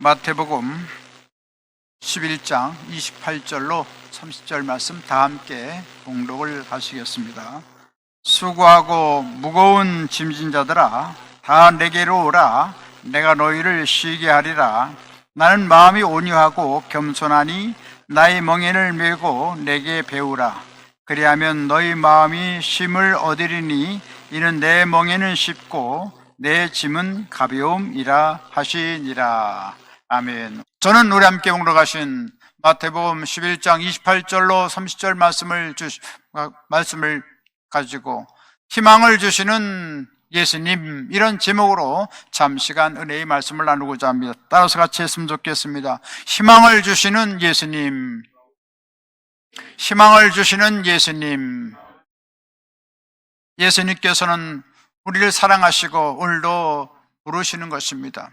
마태복음 11장 28절로 30절 말씀 다 함께 봉독을 하시겠습니다. 수고하고 무거운 짐진 자들아 다 내게로 오라. 내가 너희를 쉬게 하리라. 나는 마음이 온유하고 겸손하니 나의 멍에를 메고 내게 배우라. 그리하면 너희 마음이 쉼을 얻으리니 이는 내 멍에는 쉽고 내 짐은 가벼움이라 하시니라. 아멘. 저는 우리 함께 봉독하신 마태복음 11장 28절로 30절 말씀을 가지고 희망을 주시는 예수님, 이런 제목으로 잠시간 은혜의 말씀을 나누고자 합니다. 따라서 같이 했으면 좋겠습니다. 희망을 주시는 예수님, 희망을 주시는 예수님. 예수님께서는 우리를 사랑하시고 오늘도 부르시는 것입니다.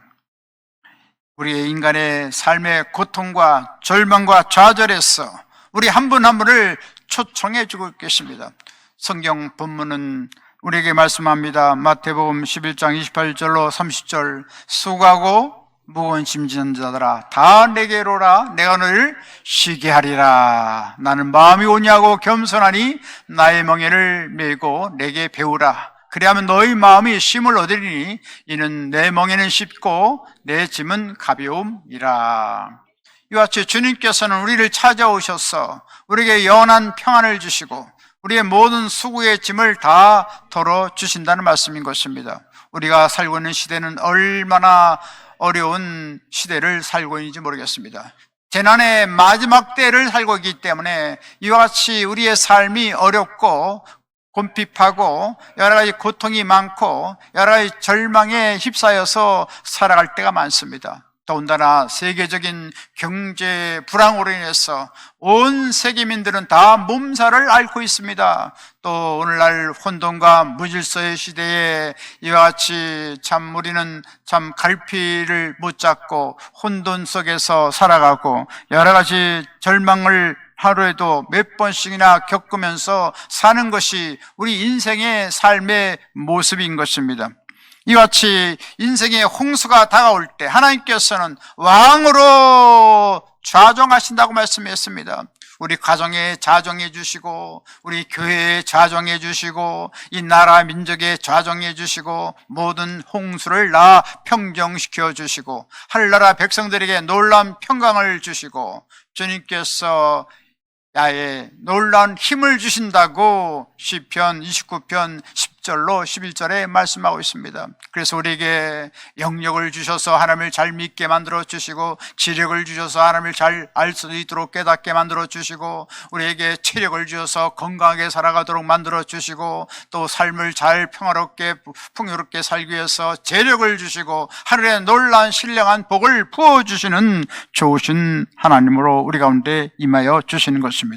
우리의 인간의 삶의 고통과 절망과 좌절에서 우리 한 분 한 분을 초청해 주고 계십니다. 성경 본문은 우리에게 말씀합니다. 마태복음 11장 28절로 30절. 수고하고 무거운 짐진 자들아 다 내게로 오라. 내가 너를 쉬게 하리라. 나는 마음이 온유하고 겸손하니 나의 멍에를 메고 내게 배우라. 그리하면 너희 마음이 쉼을 얻으리니 이는 내 멍에는 쉽고 내 짐은 가벼움이라. 이와 같이 주님께서는 우리를 찾아오셔서 우리에게 영원한 평안을 주시고 우리의 모든 수고의 짐을 다 덜어주신다는 말씀인 것입니다. 우리가 살고 있는 시대는 얼마나 어려운 시대를 살고 있는지 모르겠습니다. 재난의 마지막 때를 살고 있기 때문에 이와 같이 우리의 삶이 어렵고 곤핍하고 여러 가지 고통이 많고 여러 가지 절망에 휩싸여서 살아갈 때가 많습니다. 더군다나 세계적인 경제 불황으로 인해서 온 세계민들은 다 몸살을 앓고 있습니다. 또 오늘날 혼돈과 무질서의 시대에 이와 같이 참 우리는 참 갈피를 못 잡고 혼돈 속에서 살아가고 여러 가지 절망을 하루에도 몇 번씩이나 겪으면서 사는 것이 우리 인생의 삶의 모습인 것입니다. 이와 같이 인생의 홍수가 다가올 때 하나님께서는 왕으로 좌정하신다고 말씀했습니다. 우리 가정에 좌정해 주시고 우리 교회에 좌정해 주시고 이 나라 민족에 좌정해 주시고 모든 홍수를 다 평정시켜 주시고 하늘나라 백성들에게 놀라운 평강을 주시고 주님께서 나의 놀라운 힘을 주신다고 시편 29편 10절로 11절에 말씀하고 있습니다. 그래서 우리에게 영역을 주셔서 하나님을 잘 믿게 만들어 주시고 지력을 주셔서 하나님을 잘 알 수 있도록 깨닫게 만들어 주시고 우리에게 체력을 주셔서 건강하게 살아가도록 만들어 주시고 또 삶을 잘 평화롭게 풍요롭게 살기 위해서 재력을 주시고 하늘의 놀라운 신령한 복을 부어주시는 좋으신 하나님으로 우리 가운데 임하여 주시는 것입니다.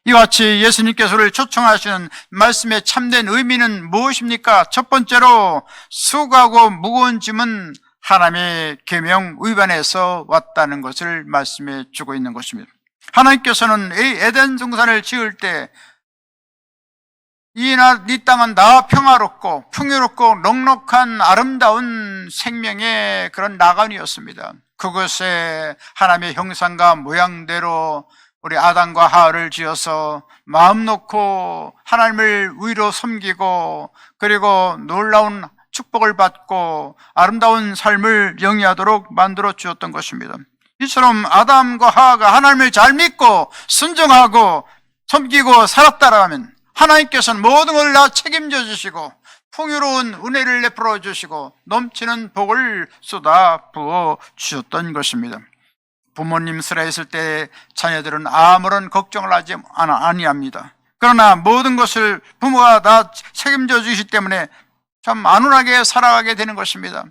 이와 같이 예수님께서 우리를 초청하시는 말씀의 참된 의미는 무엇입니까? 첫 번째로 수고하고 무거운 짐은 하나님의 계명 위반에서 왔다는 것을 말씀해 주고 있는 것입니다. 하나님께서는 이 에덴 동산을 지을 때 이 땅은 다 평화롭고 풍요롭고 넉넉한 아름다운 생명의 그런 나간이었습니다. 그것에 하나님의 형상과 모양대로 우리 아담과 하와를 지어서 마음 놓고 하나님을 위로 섬기고 그리고 놀라운 축복을 받고 아름다운 삶을 영위하도록 만들어 주었던 것입니다. 이처럼 아담과 하와가 하나님을 잘 믿고 순종하고 섬기고 살았다라면 하나님께서는 모든 걸 다 책임져 주시고 풍요로운 은혜를 내풀어 주시고 넘치는 복을 쏟아 부어 주셨던 것입니다. 부모님 살아있을 때 자녀들은 아무런 걱정을 하지 아니합니다. 그러나 모든 것을 부모가 다 책임져 주시기 때문에 참 안온하게 살아가게 되는 것입니다.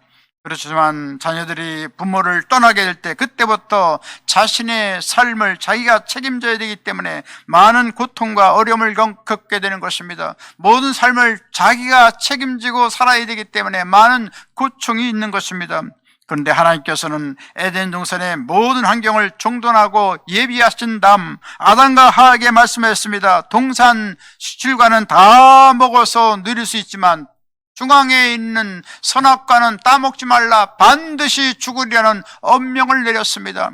그렇지만 자녀들이 부모를 떠나게 될 때 그때부터 자신의 삶을 자기가 책임져야 되기 때문에 많은 고통과 어려움을 겪게 되는 것입니다. 모든 삶을 자기가 책임지고 살아야 되기 때문에 많은 고충이 있는 것입니다. 그런데 하나님께서는 에덴 동산의 모든 환경을 정돈하고 예비하신 다음 아담과 하와에게 말씀하셨습니다. 동산 실과는 다 먹어서 누릴 수 있지만 중앙에 있는 선악과는 따먹지 말라, 반드시 죽으리라는 엄명을 내렸습니다.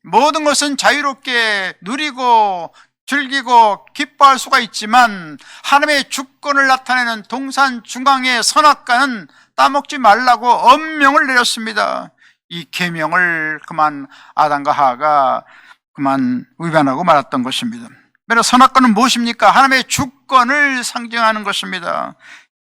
모든 것은 자유롭게 누리고 즐기고 기뻐할 수가 있지만 하나님의 주권을 나타내는 동산 중앙의 선악과는 따먹지 말라고 엄명을 내렸습니다. 이 계명을 그만 아담과 하와가 그만 위반하고 말았던 것입니다. 그래서 선악과는 무엇입니까? 하나님의 주권을 상징하는 것입니다.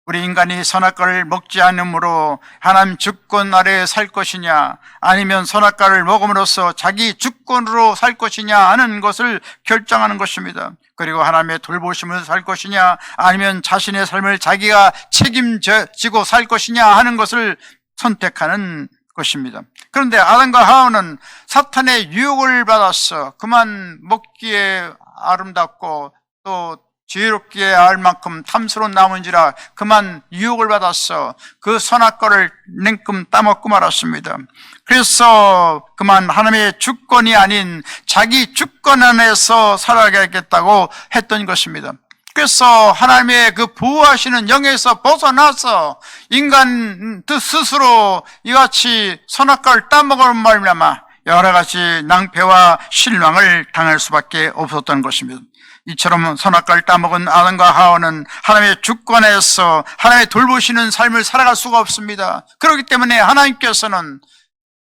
우리 인간이 선악과를 먹지 않으므로 하나님 주권 아래에 살 것이냐, 아니면 선악과를 먹음으로써 자기 주권으로 살 것이냐 하는 것을 결정하는 것입니다. 그리고 하나님의 돌보심을 살 것이냐, 아니면 자신의 삶을 자기가 책임지고 살 것이냐 하는 것을 선택하는 것입니다. 그런데 아담과 하와는 사탄의 유혹을 받았어. 그만 먹기에 아름답고 또 지혜롭게 알 만큼 탐스러운 나무인지라 그만 유혹을 받았어. 그 선악과를 냉큼 따먹고 말았습니다. 그래서 그만 하나님의 주권이 아닌 자기 주권 안에서 살아가겠다고 했던 것입니다. 그래서 하나님의 그 보호하시는 영에서 벗어나서 인간 뜻 스스로 이같이 선악과를 따먹은 말미암아 여러 가지 낭패와 실망을 당할 수밖에 없었던 것입니다. 이처럼 선악과를 따먹은 아담과 하와는 하나님의 주권에서 하나님의 돌보시는 삶을 살아갈 수가 없습니다. 그렇기 때문에 하나님께서는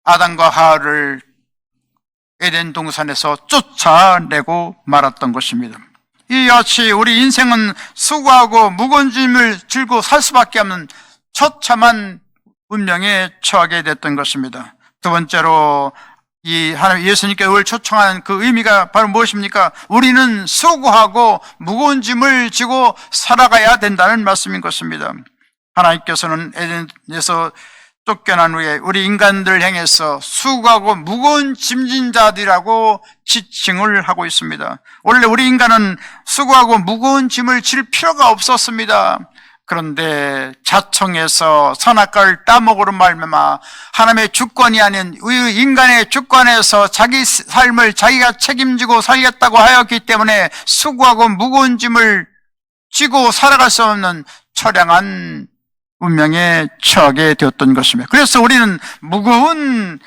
아담과 하와를 에덴 동산에서 쫓아내고 말았던 것입니다. 이같이 우리 인생은 수고하고 무거운 짐을 들고 살 수밖에 없는 처참한 운명에 처하게 됐던 것입니다. 두 번째로 이 하나님 예수님께 을 초청한 그 의미가 바로 무엇입니까? 우리는 수고하고 무거운 짐을 지고 살아가야 된다는 말씀인 것입니다. 하나님께서는 에덴에서 쫓겨난 후에 우리 인간들 향해서 수고하고 무거운 짐진 자들이라고 지칭을 하고 있습니다. 원래 우리 인간은 수고하고 무거운 짐을 질 필요가 없었습니다. 그런데 자청해서 선악과를 따먹으로 말미암아 하나님의 주권이 아닌 인간의 주권에서 자기 삶을 자기가 책임지고 살겠다고 하였기 때문에 수고하고 무거운 짐을 지고 살아갈 수 없는 처량한 운명에 처하게 되었던 것입니다. 그래서 우리는 무거운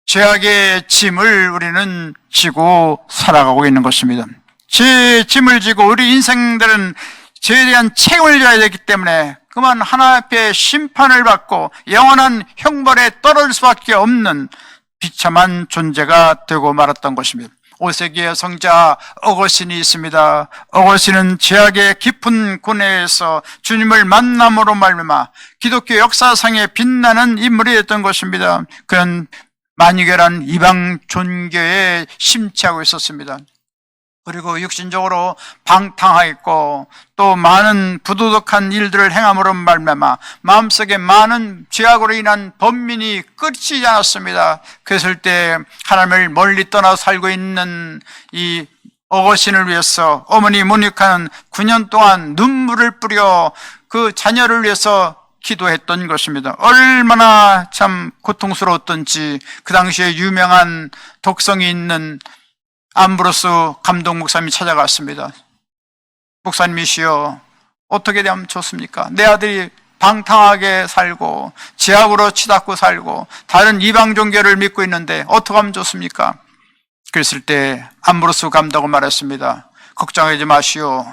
죄악의 짐을 우리는 지고 살아가고 있는 것입니다. 죄의 짐을 지고 우리 인생들은 죄에 대한 책임을 져야 되기 때문에 그만 하나님 앞에 심판을 받고 영원한 형벌에 떨어질 수밖에 없는 비참한 존재가 되고 말았던 것입니다. 5세기의 성자 어거스틴이 있습니다. 어거스틴은 죄악의 깊은 고뇌에서 주님을 만남으로 말미암아 기독교 역사상에 빛나는 인물이 됐던 것입니다. 그는 만유결한 이방 종교에 심취하고 있었습니다. 그리고 육신적으로 방탕하였고 또 많은 부도덕한 일들을 행함으로 말미암아 마음속에 많은 죄악으로 인한 번민이 끝이지 않았습니다. 그랬을 때 하나님을 멀리 떠나 살고 있는 이 어거스틴을 위해서 어머니 모니카는 9년 동안 눈물을 뿌려 그 자녀를 위해서 기도했던 것입니다. 얼마나 참 고통스러웠던지 그 당시에 유명한 독성이 있는 암브로스 감독 목사님이 찾아갔습니다. 목사님이시여, 어떻게 되면 좋습니까? 내 아들이 방탕하게 살고 죄악으로 치닫고 살고 다른 이방 종교를 믿고 있는데 어떻게 하면 좋습니까? 그랬을 때 암브로스 감독은 말했습니다. 걱정하지 마시오.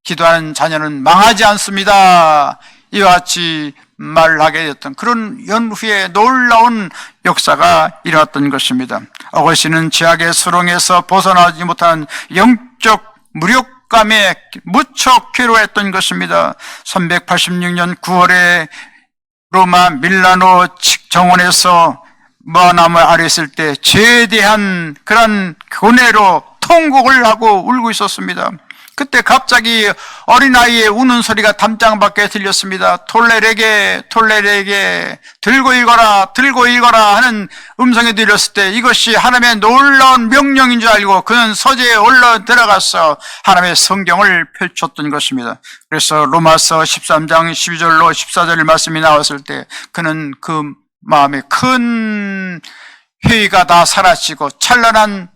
기도하는 자녀는 망하지 않습니다. 이와 같이 말하게 됐던 그런 연후에 놀라운 역사가 일어났던 것입니다. 어거스틴은 죄악의 수렁에서 벗어나지 못한 영적 무력감에 무척 괴로워했던 것입니다. 386년 9월에 로마 밀라노 정원에서 무화나무 아래 있을 때 죄에 대한 그런 고뇌로 통곡을 하고 울고 있었습니다. 그때 갑자기 어린아이의 우는 소리가 담장 밖에 들렸습니다. 톨레레게 톨레레게 들고 읽어라 하는 음성이 들렸을 때 이것이 하나님의 놀라운 명령인 줄 알고 그는 서재에 올라 들어가서 하나님의 성경을 펼쳤던 것입니다. 그래서 로마서 13장 12절로 14절 말씀이 나왔을 때 그는 그 마음에 큰 회의가 다 사라지고 찬란한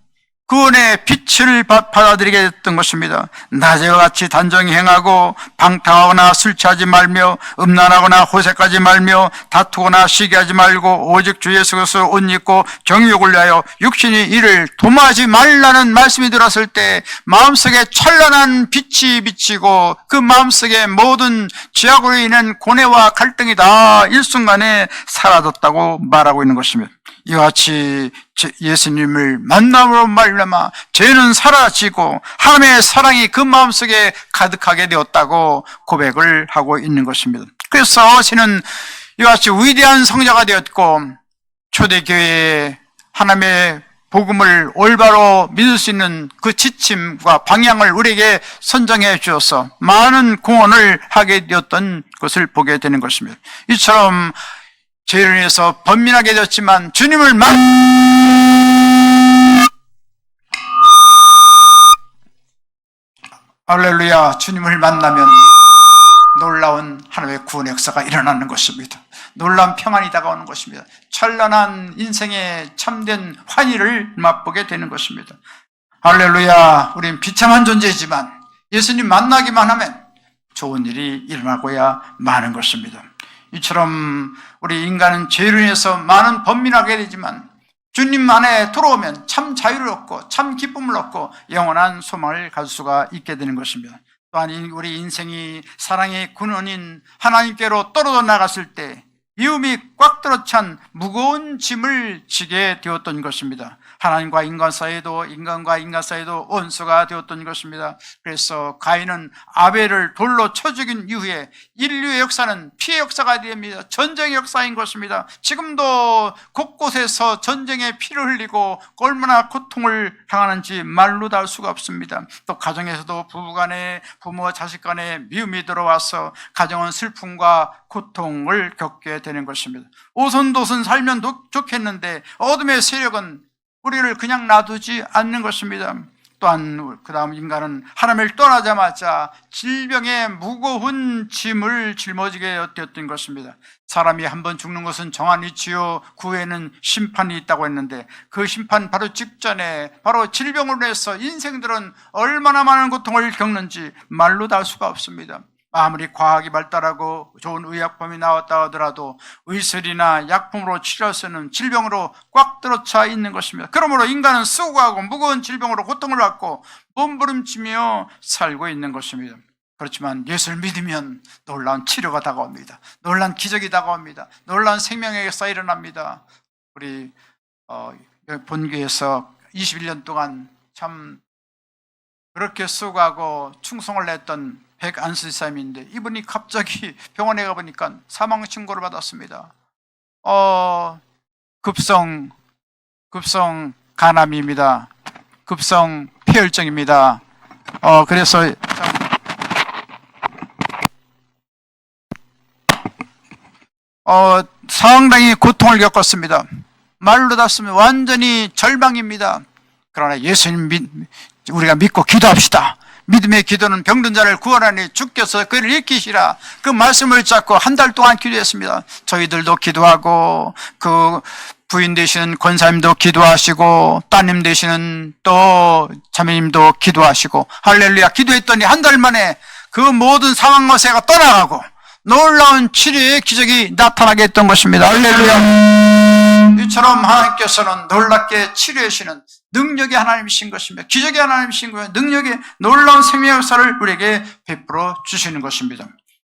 구원의 빛을 받아들이게 됐던 것입니다. 낮에와 같이 단정히 행하고 방탕하거나 술 취하지 말며 음란하거나 호색하지 말며 다투거나 시기하지 말고 오직 주 예수 그리스도 옷 입고 정욕을 위하여 육신이 이를 도모하지 말라는 말씀이 들었을 때 마음속에 찬란한 빛이 비치고 그 마음속에 모든 죄악으로 인한 고뇌와 갈등이 다 일순간에 사라졌다고 말하고 있는 것입니다. 이와 같이 예수님을 만남으로 말미암아 죄는 사라지고 하나님의 사랑이 그 마음속에 가득하게 되었다고 고백을 하고 있는 것입니다. 그래서 저는 이와 같이 위대한 성자가 되었고 초대교회에 하나님의 복음을 올바로 믿을 수 있는 그 지침과 방향을 우리에게 선정해 주어서 많은 공헌을 하게 되었던 것을 보게 되는 것입니다. 이처럼 죄를 인해서 번민하게 되었지만 주님을 할렐루야, 주님을 만나면 놀라운 하나님의 구원의 역사가 일어나는 것입니다. 놀라운 평안이 다가오는 것입니다. 찬란한 인생의 참된 환희를 맛보게 되는 것입니다. 할렐루야, 우린 비참한 존재이지만 예수님 만나기만 하면 좋은 일이 일어나고야 마는 것입니다. 이처럼 우리 인간은 죄로 인해서 많은 번민하게 되지만 주님 안에 들어오면 참 자유를 얻고 참 기쁨을 얻고 영원한 소망을 가질 수가 있게 되는 것입니다. 또한 우리 인생이 사랑의 근원인 하나님께로 떨어져 나갔을 때 미움이 꽉 들어찬 무거운 짐을 지게 되었던 것입니다. 하나님과 인간 사이에도 인간과 인간 사이에도 원수가 되었던 것입니다. 그래서 가인은 아벨을 돌로 쳐 죽인 이후에 인류의 역사는 피해 역사가 됩니다. 전쟁의 역사인 것입니다. 지금도 곳곳에서 전쟁의 피를 흘리고 얼마나 고통을 당하는지 말로 다 할 수가 없습니다. 또 가정에서도 부부간에 부모와 자식 간에 미움이 들어와서 가정은 슬픔과 고통을 겪게 되는 것입니다. 오손도손 살면 좋겠는데 어둠의 세력은 우리를 그냥 놔두지 않는 것입니다. 또한 그 다음 인간은 하나님을 떠나자마자 질병의 무거운 짐을 짊어지게 되었던 것입니다. 사람이 한번 죽는 것은 정한 이치요 그 후에는 심판이 있다고 했는데 그 심판 바로 직전에 바로 질병으로 해서 인생들은 얼마나 많은 고통을 겪는지 말로 다 할 수가 없습니다. 아무리 과학이 발달하고 좋은 의약품이 나왔다 하더라도 의술이나 약품으로 치료할 수 있는 질병으로 꽉 들어차 있는 것입니다. 그러므로 인간은 수고하고 무거운 질병으로 고통을 받고 몸부림치며 살고 있는 것입니다. 그렇지만 예수를 믿으면 놀라운 치료가 다가옵니다. 놀라운 기적이 다가옵니다. 놀라운 생명의 역사가 일어납니다. 우리 본교에서 21년 동안 참 그렇게 수고하고 충성을 했던 백안수 지사님인데 이분이 갑자기 병원에 가보니까 사망 신고를 받았습니다. 급성 간암입니다. 급성 폐혈증입니다. 그래서 상당히 고통을 겪었습니다. 말로 다 쓰면 완전히 절망입니다. 그러나 예수님 우리가 믿고 기도합시다. 믿음의 기도는 병든 자를 구원하니 주께서 그를 일으키시라. 그 말씀을 잡고 한 달 동안 기도했습니다. 저희들도 기도하고 그 부인 되시는 권사님도 기도하시고 따님 되시는 또 자매님도 기도하시고 할렐루야. 기도했더니 한 달 만에 그 모든 상황과 세가 떠나가고 놀라운 치료의 기적이 나타나게 했던 것입니다. 할렐루야. 이처럼 하나님께서는 놀랍게 치료하시는 능력의 하나님이신 것입니다. 기적의 하나님이신 거예요. 능력의 놀라운 생명의 역사를 우리에게 베풀어 주시는 것입니다.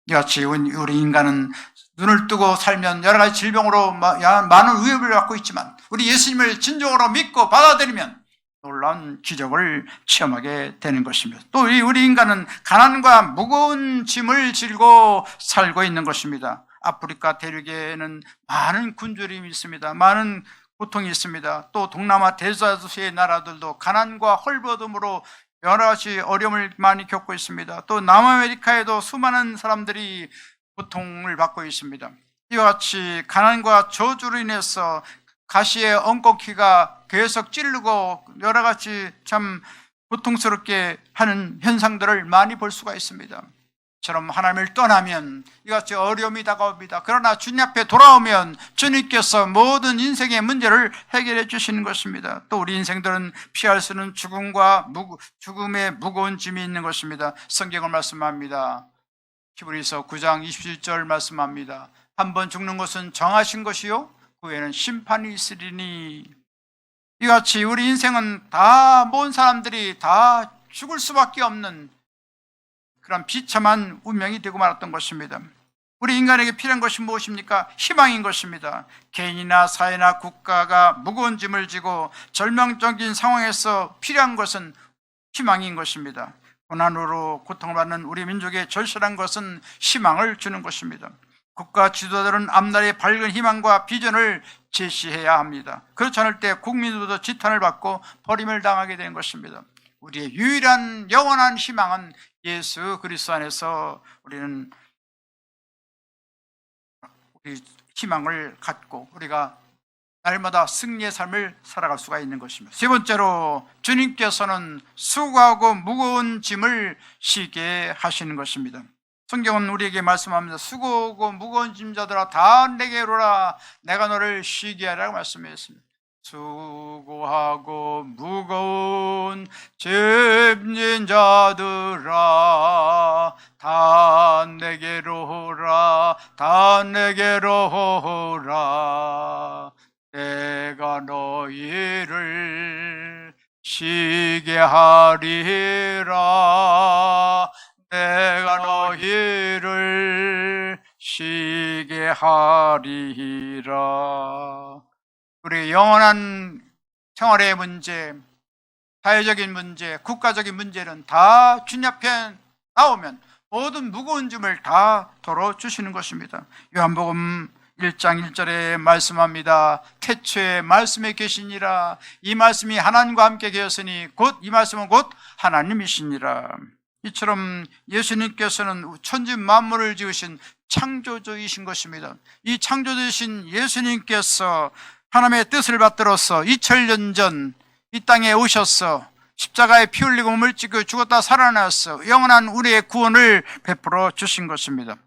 이같이 우리 인간은 눈을 뜨고 살면 여러 가지 질병으로 많은 위협을 받고 있지만 우리 예수님을 진정으로 믿고 받아들이면 놀라운 기적을 체험하게 되는 것입니다. 또 우리 인간은 가난과 무거운 짐을 지고 살고 있는 것입니다. 아프리카 대륙에는 많은 굶주림이 있습니다. 많은 고통이 있습니다. 또 동남아 대다수의 나라들도 가난과 헐벗음으로 여러 가지 어려움을 많이 겪고 있습니다. 또 남아메리카에도 수많은 사람들이 고통을 받고 있습니다. 이와 같이 가난과 저주로 인해서 가시의 엉겅퀴가 계속 찌르고 여러 가지 참 고통스럽게 하는 현상들을 많이 볼 수가 있습니다. 처럼 하나님을 떠나면 이같이 어려움이 다가옵니다. 그러나 주님 앞에 돌아오면 주님께서 모든 인생의 문제를 해결해 주시는 것입니다. 또 우리 인생들은 피할 수 없는 죽음의 무거운 짐이 있는 것입니다. 성경을 말씀합니다. 히브리서 9장 27절 말씀합니다. 한번 죽는 것은 정하신 것이요 그 후에는 심판이 있으리니. 이같이 우리 인생은 다 모든 사람들이 다 죽을 수밖에 없는 그런 비참한 운명이 되고 말았던 것입니다. 우리 인간에게 필요한 것이 무엇입니까? 희망인 것입니다. 개인이나 사회나 국가가 무거운 짐을 지고 절망적인 상황에서 필요한 것은 희망인 것입니다. 고난으로 고통을 받는 우리 민족에 절실한 것은 희망을 주는 것입니다. 국가 지도자들은 앞날의 밝은 희망과 비전을 제시해야 합니다. 그렇지 않을 때 국민들도 지탄을 받고 버림을 당하게 되는 것입니다. 우리의 유일한 영원한 희망은 예수 그리스도 안에서 우리는 우리 희망을 갖고 우리가 날마다 승리의 삶을 살아갈 수가 있는 것입니다. 세 번째로 주님께서는 수고하고 무거운 짐을 쉬게 하시는 것입니다. 성경은 우리에게 말씀합니다. 수고하고 무거운 짐자들아 다 내게로 오라 내가 너를 쉬게 하라고 말씀했습니다. 수고하고 무거운 짐진 자들아 다 내게로 오라 다 내게로 오라 내가 너희를 쉬게 하리라 내가 너희를 쉬게 하리라. 우리 영원한 생활의 문제, 사회적인 문제, 국가적인 문제는 다 주님 앞에 나오면 모든 무거운 짐을 다 덜어주시는 것입니다. 요한복음 1장 1절에 말씀합니다. 태초에 말씀에 계시니라 이 말씀이 하나님과 함께 계셨으니 곧 이 말씀은 곧 하나님이시니라. 이처럼 예수님께서는 천지 만물을 지으신 창조주이신 것입니다. 이 창조주이신 예수님께서 하나님의 뜻을 받들어서 2000년 전 이 땅에 오셔서 십자가에 피 흘리고 몸을 찢고 죽었다 살아나서 영원한 우리의 구원을 베풀어 주신 것입니다.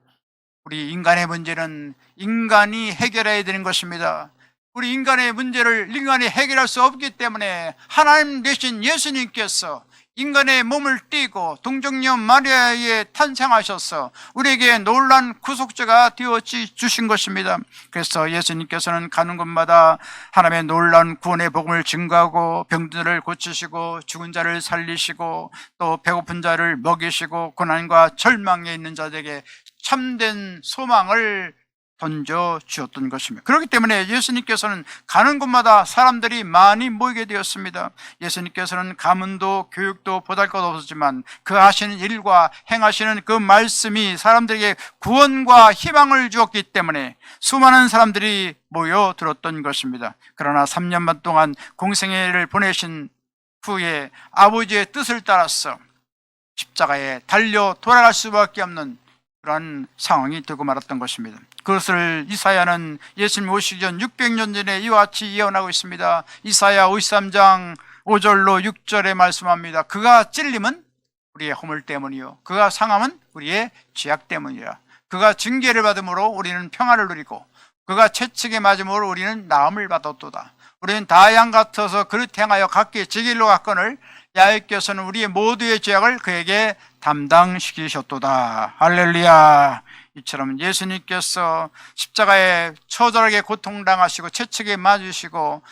우리 인간의 문제는 인간이 해결해야 되는 것입니다. 우리 인간의 문제를 인간이 해결할 수 없기 때문에 하나님 되신 예수님께서 인간의 몸을 띠고 동정녀 마리아에 탄생하셔서 우리에게 놀라운 구속자가 되어 주신 것입니다. 그래서 예수님께서는 가는 곳마다 하나님의 놀라운 구원의 복음을 증거하고 병들을 고치시고 죽은 자를 살리시고 또 배고픈 자를 먹이시고 고난과 절망에 있는 자들에게 참된 소망을 던져주었던 것입니다. 그렇기 때문에 예수님께서는 가는 곳마다 사람들이 많이 모이게 되었습니다. 예수님께서는 가문도 교육도 보잘것 없었지만 그 하시는 일과 행하시는 그 말씀이 사람들에게 구원과 희망을 주었기 때문에 수많은 사람들이 모여들었던 것입니다. 그러나 3년 반 동안 공생애를 보내신 후에 아버지의 뜻을 따라서 십자가에 달려 돌아갈 수밖에 없는 그런 상황이 되고 말았던 것입니다. 그것을 이사야는 예수님 오시기 전 600년 전에 이와 같이 예언하고 있습니다. 이사야 53장 5절로 6절에 말씀합니다. 그가 찔림은 우리의 허물 때문이요 그가 상함은 우리의 죄악 때문이라. 그가 징계를 받음으로 우리는 평화를 누리고 그가 채찍에 맞음으로 우리는 나음을 받았도다. 우리는 다 양 같아서 그릇 행하여 각기 제 길로 갔거늘 야훼께서는 우리의 모두의 죄악을 그에게 담당시키셨도다. 할렐루야. 이처럼 예수님께서 십자가에 처절하게 고통당하시고 채찍에 맞으시고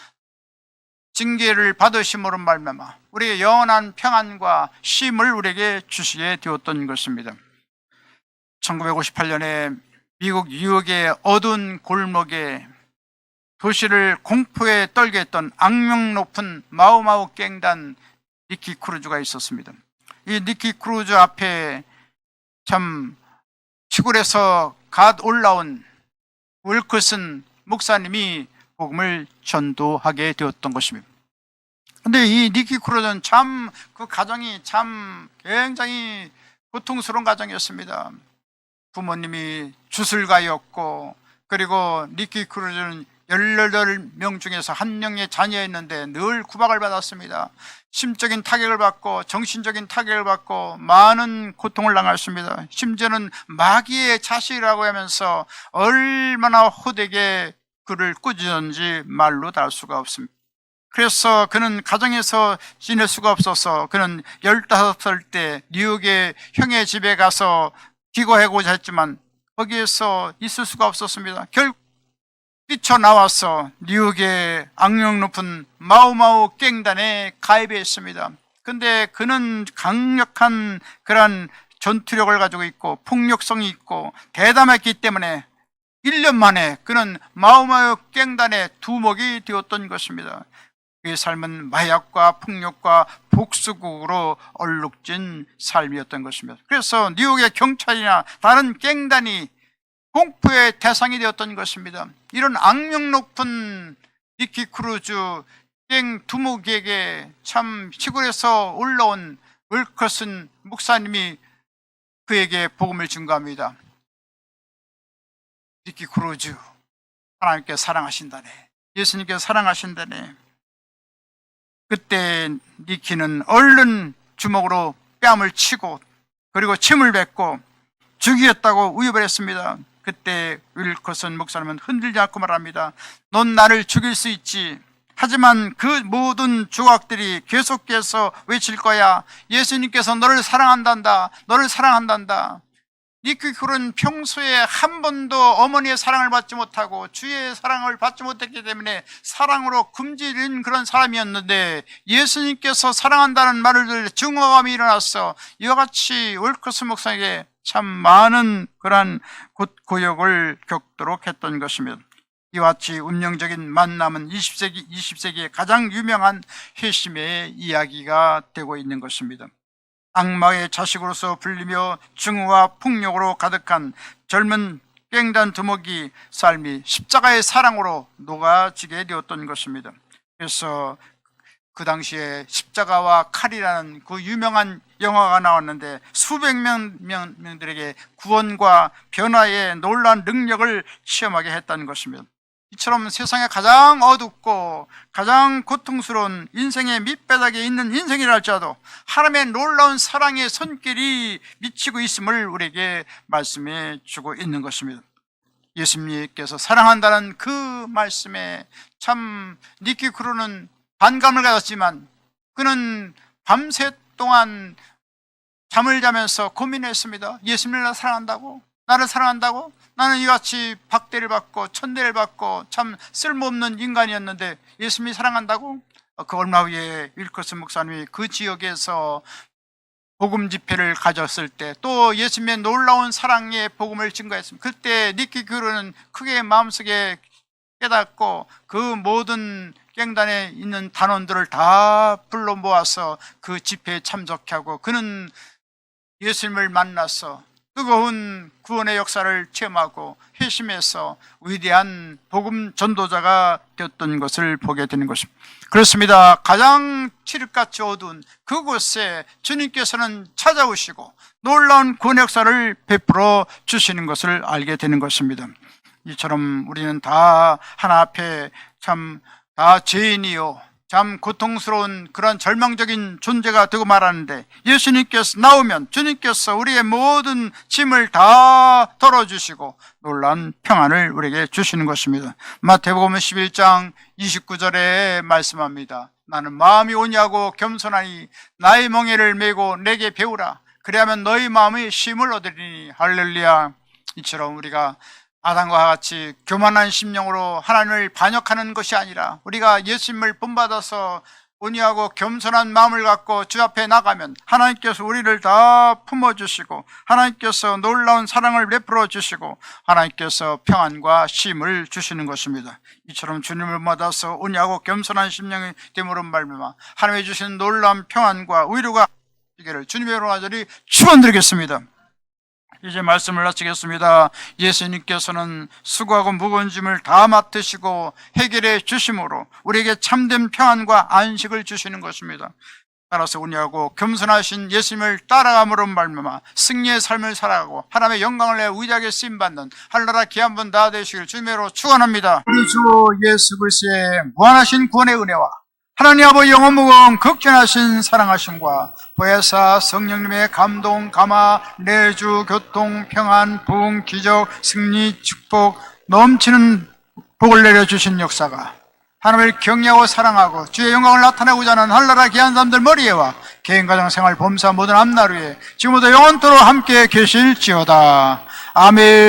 징계를 받으심으로 말미암아 우리의 영원한 평안과 쉼을 우리에게 주시게 되었던 것입니다. 1958년에 미국 뉴욕의 어두운 골목에 도시를 공포에 떨게 했던 악명 높은 마우마우 갱단 니키 크루즈가 있었습니다. 이 니키 크루즈 앞에 참 시골에서 갓 올라온 윌커슨 목사님이 복음을 전도하게 되었던 것입니다. 그런데 이 니키 크루즈는 참 그 가정이 참 굉장히 고통스러운 가정이었습니다. 부모님이 주술가였고 그리고 니키 크루즈는 18명 중에서 한 명의 자녀였는데 늘 구박을 받았습니다. 심적인 타격을 받고 정신적인 타격을 받고 많은 고통을 당했습니다. 심지어는 마귀의 자식이라고 하면서 얼마나 호되게 그를 꾸짖었는지 말로 다 할 수가 없습니다. 그래서 그는 가정에서 지낼 수가 없어서 그는 15살 때 뉴욕의 형의 집에 가서 기거하고자 했지만 거기에서 있을 수가 없었습니다. 결국 뛰쳐나와서 뉴욕의 악명 높은 마오마오 갱단에 가입했습니다. 근데 그는 강력한 그러한 전투력을 가지고 있고 폭력성이 있고 대담했기 때문에 1년 만에 그는 마오마오 갱단의 두목이 되었던 것입니다. 그의 삶은 마약과 폭력과 복수국으로 얼룩진 삶이었던 것입니다. 그래서 뉴욕의 경찰이나 다른 갱단이 공포의 대상이 되었던 것입니다. 이런 악명 높은 니키 크루즈 갱 두목에게 참 시골에서 올라온 윌커슨 목사님이 그에게 복음을 증거합니다. 니키 크루즈, 하나님께 사랑하신다네. 예수님께 사랑하신다네. 그때 니키는 얼른 주먹으로 뺨을 치고 그리고 침을 뱉고 죽이겠다고 위협을 했습니다. 그때 윌커슨 목사님은 흔들지 않고 말합니다. 넌 나를 죽일 수 있지. 하지만 그 모든 조각들이 계속해서 외칠 거야. 예수님께서 너를 사랑한단다. 너를 사랑한단다. 니키 크루는 평소에 한 번도 어머니의 사랑을 받지 못하고 주의 사랑을 받지 못했기 때문에 사랑으로 굶주린 그런 사람이었는데 예수님께서 사랑한다는 말을 들을 증오감이 일어났어. 이와 같이 윌커슨 목사에게 참 많은 그러한 고역을 겪도록 했던 것입니다. 이와 같이 운명적인 만남은 20세기의 가장 유명한 회심의 이야기가 되고 있는 것입니다. 악마의 자식으로서 불리며 증오와 폭력으로 가득한 젊은 갱단 두목이 삶이 십자가의 사랑으로 녹아지게 되었던 것입니다. 그래서 그 당시에 십자가와 칼이라는 그 유명한 영화가 나왔는데 수백 명들에게 구원과 변화의 놀라운 능력을 체험하게 했다는 것입니다. 이처럼 세상에 가장 어둡고 가장 고통스러운 인생의 밑바닥에 있는 인생이라 할지라도 하나님의 놀라운 사랑의 손길이 미치고 있음을 우리에게 말씀해 주고 있는 것입니다. 예수님께서 사랑한다는 그 말씀에 참 니키 크루는 반감을 가졌지만 그는 밤새 동안 잠을 자면서 고민했습니다. 예수님을 사랑한다고? 나를 사랑한다고? 나는 이같이 박대를 받고 천대를 받고 참 쓸모없는 인간이었는데 예수님이 사랑한다고? 그 얼마 후에 윌커슨 목사님이 그 지역에서 복음 집회를 가졌을 때 또 예수님의 놀라운 사랑의 복음을 증거했습니다. 그때 니키 크루는 크게 마음속에 깨닫고 그 모든 갱단에 있는 단원들을 다 불러 모아서 그 집회에 참석하고 그는 예수님을 만나서 뜨거운 구원의 역사를 체험하고 회심해서 위대한 복음 전도자가 되었던 것을 보게 되는 것입니다. 그렇습니다. 가장 칠흑같이 어두운 그곳에 주님께서는 찾아오시고 놀라운 구원의 역사를 베풀어 주시는 것을 알게 되는 것입니다. 이처럼 우리는 다 하나 앞에 참 다 죄인이요 참 고통스러운 그런 절망적인 존재가 되고 말하는데 예수님께서 나오면 주님께서 우리의 모든 짐을 다 덜어주시고 놀라운 평안을 우리에게 주시는 것입니다. 마태복음 11장 29절에 말씀합니다. 나는 마음이 온유하고 겸손하니 나의 멍에를 메고 내게 배우라. 그리하면 너희 마음의 쉼을 얻으리니. 할렐루야. 이처럼 우리가 아담과 같이 교만한 심령으로 하나님을 반역하는 것이 아니라 우리가 예수님을 본받아서 온유하고 겸손한 마음을 갖고 주 앞에 나가면 하나님께서 우리를 다 품어주시고 하나님께서 놀라운 사랑을 베풀어 주시고 하나님께서 평안과 쉼을 주시는 것입니다. 이처럼 주님을 받아서 온유하고 겸손한 심령이 됨으로 말미암아 하나님이 주시는 놀라운 평안과 위로가 있기를 주님의 이름으로 간절히 축원드리겠습니다. 이제 말씀을 마치겠습니다. 예수님께서는 수고하고 무거운 짐을 다 맡으시고 해결해 주심으로 우리에게 참된 평안과 안식을 주시는 것입니다. 따라서 운영하고 겸손하신 예수님을 따라감으로 말미암아 승리의 삶을 살아가고 하나님의 영광을 내 위대하게 쓰임받는 하늘나라 귀한 분 다 되시길 주님으로 축원합니다. 우리 주 예수 그리스도의 무한하신 구원의 은혜와 하나님 아버지 영원 무궁 극진하신 사랑하심과 보혜사 성령님의 감동 감화 내주 교통 평안 부흥 기적 승리 축복 넘치는 복을 내려주신 역사가 하나님을 경외하고 사랑하고 주의 영광을 나타내고자 하는 하늘나라 귀한 사람들 머리에와 개인 가정 생활 범사 모든 앞날 위에 지금부터 영원토록 함께 계실지어다. 아멘.